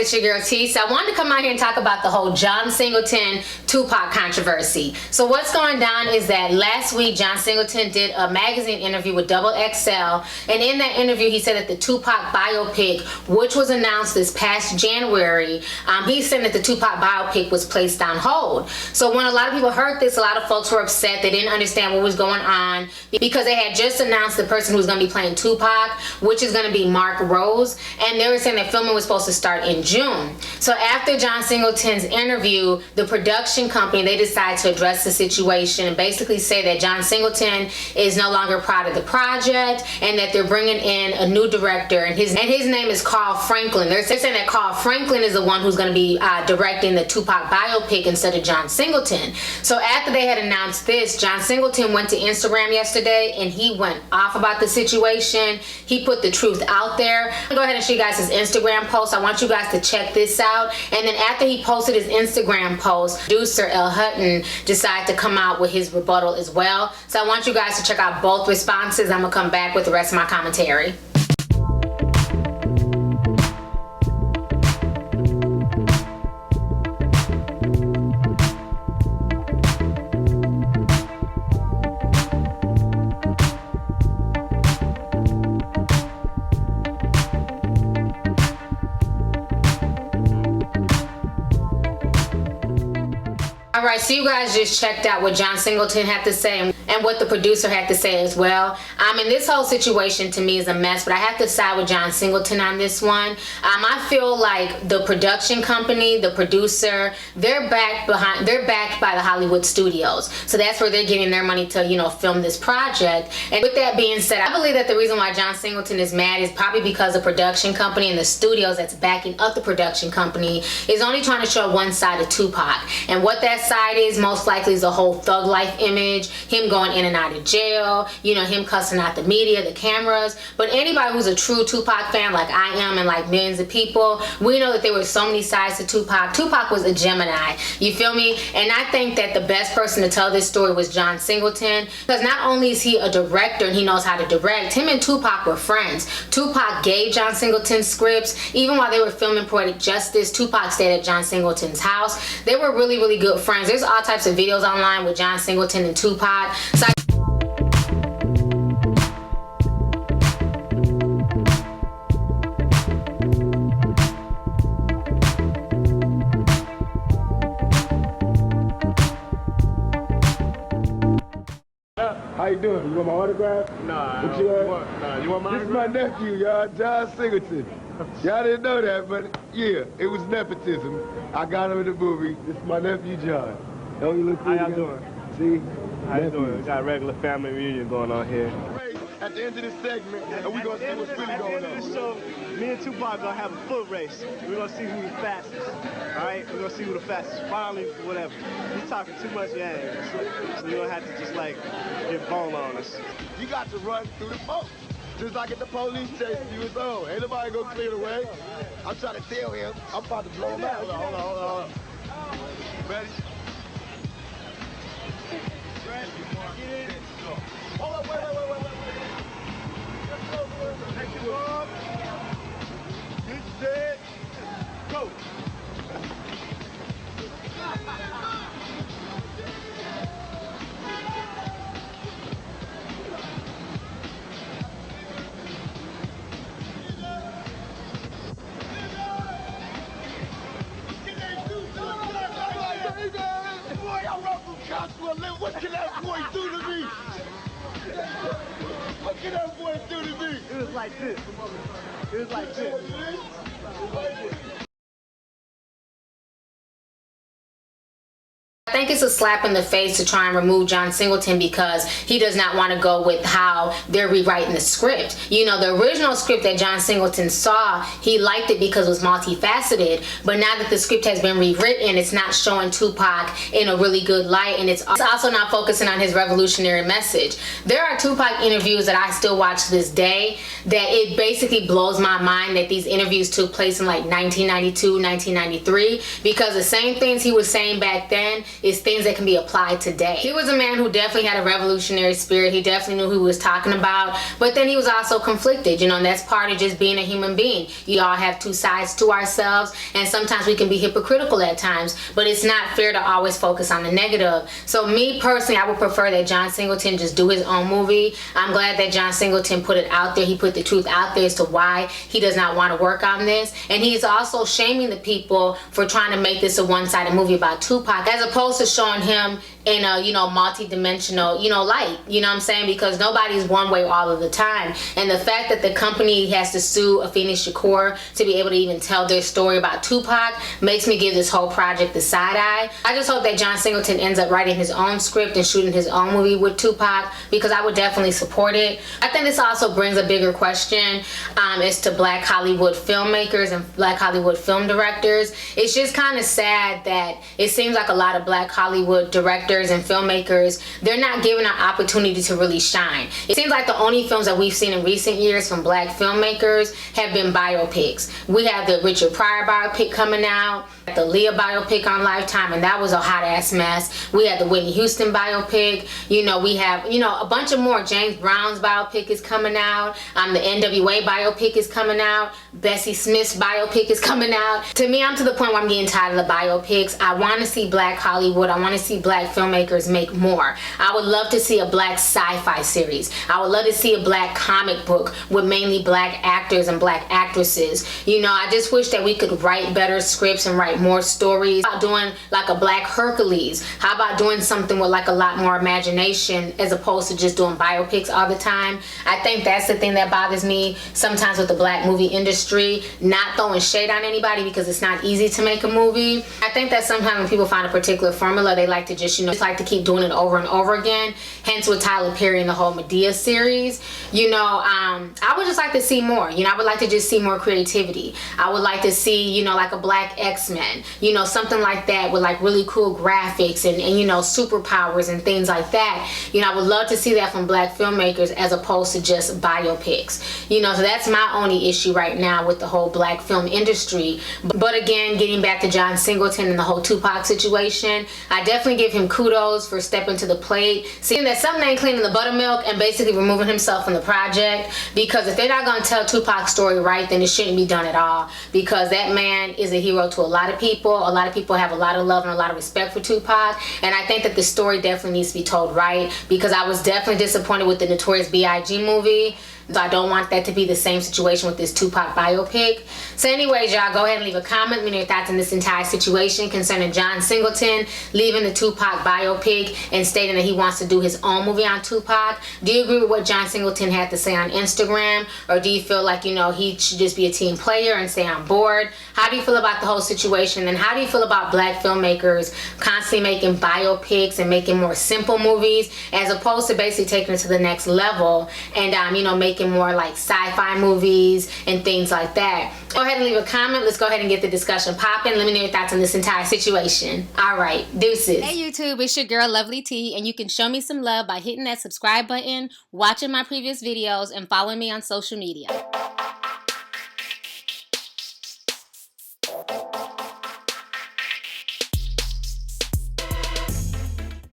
it's your girl T. So I wanted to come out here and talk about the whole John Singleton Tupac controversy. So what's going down is that last week John Singleton did a magazine interview with XXL, and in that interview he said that the Tupac biopic, which was announced this past January, he said that the Tupac biopic was placed on hold. So when a lot of people heard this, a lot of folks were upset. They didn't understand what was going on because they had just announced the person who's going to be playing Tupac, which is going to be Mark Rose, and they were saying that filming was supposed to start in June. So after John Singleton's interview, the production company, they decided to address the situation and basically say that John Singleton is no longer part of the project and that they're bringing in a new director, and his name is Carl Franklin. They're saying that Carl Franklin is the one who's going to be directing the Tupac biopic instead of John Singleton. So after they had announced this, John Singleton went to Instagram yesterday and he went off about the situation. He put the truth out there. I'll go ahead and show you guys his Instagram post. I want you guys to check this out. And then after he posted his Instagram post, producer L. Hutton decided to come out with his rebuttal as well. So I want you guys to check out both responses. I'm gonna come back with the rest of my commentary. Alright, so you guys just checked out what John Singleton had to say and what the producer had to say as well. And this whole situation to me is a mess, but I have to side with John Singleton on this one. I feel like the production company, the producer, they're backed by the Hollywood studios. So that's where they're getting their money to, you know, film this project. And with that being said, I believe that the reason why John Singleton is mad is probably because the production company and the studios that's backing up the production company is only trying to show one side of Tupac. And what that side is most likely is the whole thug life image, him going in and out of jail, you know, him cussing out the media, the cameras. But anybody who's a true Tupac fan like I am and like millions of people, we know that there were so many sides to Tupac. Tupac was a Gemini, you feel me? And I think that the best person to tell this story was John Singleton, because not only is he a director and he knows how to direct, him and Tupac were friends. Tupac gave John Singleton scripts. Even while they were filming Poetic Justice, Tupac stayed at John Singleton's house. They were really, really good friends. There's all types of videos online with John Singleton and Tupac. So How you doing? You want my autograph? Nah, what you want my This is my nephew, y'all, John Singleton. Y'all didn't know that, but yeah, it was nepotism. I got him in the movie. This is my nephew, John. Don't you look good? How y'all doing? See? How you doing? We got a regular family reunion going on here. At the end of this segment, and we're going to see what's really going on. At the end of the show, me and Tupac going to have a foot race. We're going to see who's the fastest. All right? We're going to see who the fastest. Finally, whatever. He's talking too much yang. So you're going to have to just, like, get bone on us. You got to run through the folks. Just like if the police chasing you, it's on. Ain't nobody gonna clear the way. I'm trying to tell him, I'm about to blow him out. Hold on. Ready? Ready? Get in. Hold on, wait. Take your arm. Get set. Go. What can that boy do to me? What can that boy do to me? It was like this. It was like this. I think it's a slap in the face to try and remove John Singleton because he does not want to go with how they're rewriting the script. You know, the original script that John Singleton saw, he liked it because it was multifaceted, but now that the script has been rewritten, it's not showing Tupac in a really good light, and it's also not focusing on his revolutionary message. There are Tupac interviews that I still watch to this day that it basically blows my mind that these interviews took place in like 1992, 1993, because the same things he was saying back then, is things that can be applied today. He was a man who definitely had a revolutionary spirit. He definitely knew who he was talking about, but then he was also conflicted, you know, and that's part of just being a human being. You all have two sides to ourselves, and sometimes we can be hypocritical at times, but it's not fair to always focus on the negative. So me personally, I would prefer that John Singleton just do his own movie. I'm glad that John Singleton put it out there. He put the truth out there as to why he does not want to work on this, and he's also shaming the people for trying to make this a one-sided movie about Tupac, as opposed to showing him in a, you know, multi-dimensional, you know, light, you know what I'm saying? Because nobody's one way all of the time. And the fact that the company has to sue Afeni Shakur to be able to even tell their story about Tupac makes me give this whole project the side eye. I just hope that John Singleton ends up writing his own script and shooting his own movie with Tupac, because I would definitely support it. I think this also brings a bigger question as to Black Hollywood filmmakers and Black Hollywood film directors. It's just kind of sad that it seems like a lot of Black Hollywood directors and filmmakers, they're not given an opportunity to really shine. It seems like the only films that we've seen in recent years from Black filmmakers have been biopics. We have the Richard Pryor biopic coming out, the Leah biopic on Lifetime, and that was a hot ass mess. We had the Whitney Houston biopic. You know, we have, you know, a bunch of more. James Brown's biopic is coming out. The NWA biopic is coming out. Bessie Smith's biopic is coming out. To me, I'm to the point where I'm getting tired of the biopics. I want to see Black Hollywood. I want to see Black filmmakers make more. I would love to see a Black sci-fi series. I would love to see a Black comic book with mainly Black actors and Black actresses. You know, I just wish that we could write better scripts and write more stories. How about doing like a Black Hercules? How about doing something with like a lot more imagination as opposed to just doing biopics all the time? I think that's the thing that bothers me sometimes with the Black movie industry. Not throwing shade on anybody, because it's not easy to make a movie. I think that sometimes when people find a particular formula, they like to just, you know, just like to keep doing it over and over again. Hence with Tyler Perry and the whole Medea series. You know, I would just like to see more. You know, I would like to just see more creativity. I would like to see, you know, like a Black X-Men, you know, something like that with like really cool graphics and you know, superpowers and things like that. You know, I would love to see that from Black filmmakers as opposed to just biopics. You know, so that's my only issue right now with the whole Black film industry. But again, getting back to John Singleton and the whole Tupac situation, I definitely give him kudos for stepping to the plate, seeing that something ain't clean in the buttermilk, and basically removing himself from the project. Because if they're not going to tell Tupac's story right, then it shouldn't be done at all, because that man is a hero to a lot of people. A lot of people have a lot of love and a lot of respect for Tupac, and I think that the story definitely needs to be told right, because I was definitely disappointed with the Notorious B.I.G. movie. So I don't want that to be the same situation with this Tupac biopic. So anyways, y'all, go ahead and leave a comment. Let me know your thoughts on this entire situation concerning John Singleton leaving the Tupac biopic and stating that he wants to do his own movie on Tupac. Do you agree with what John Singleton had to say on Instagram? Or do you feel like, you know, he should just be a team player and stay on board? How do you feel about the whole situation? And how do you feel about Black filmmakers constantly making biopics and making more simple movies as opposed to basically taking it to the next level and, you know, making more like sci-fi movies and things like that? Go ahead and leave a comment. Let's go ahead and get the discussion popping. Let me know your thoughts on this entire situation. All right, deuces. Hey YouTube, it's your girl Lovelyti, and you can show me some love by hitting that subscribe button, watching my previous videos, and following me on social media.